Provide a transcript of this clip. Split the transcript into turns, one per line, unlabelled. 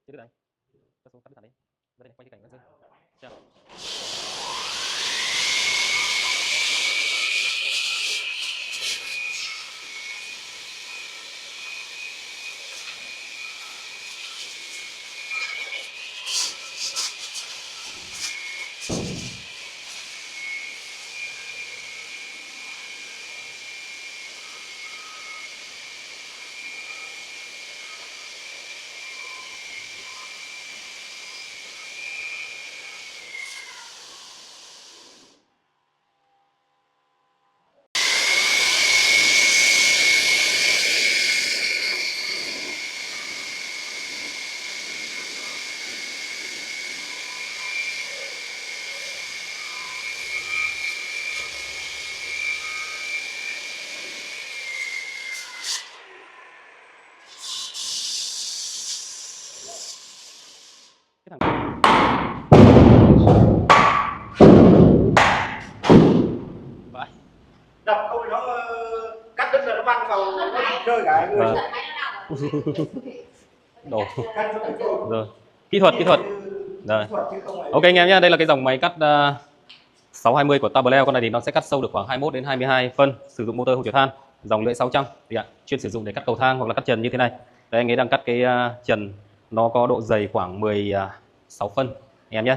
Tiếp được này. Cắt xuống, cắt thẳng đi. Ra đây, quay cái cảnh nó rơi. Chào. Cái thằng vãi.
Đập thôi nó cắt đứt rồi nó văng vào nó rơi cả người.
Đồ. Rồi. Kỹ thuật. Rồi. Ok anh em nhé, đây là cái dòng máy cắt 620 của Tablet. Con này thì nó sẽ cắt sâu được khoảng 21 đến 22 phân, sử dụng motor hộp chứa than, dòng lưỡi 600 thì chuyên sử dụng để cắt cầu thang hoặc là cắt trần như thế này. Đây anh ấy đang cắt cái trần nó có độ dày khoảng 16 phân em nhé.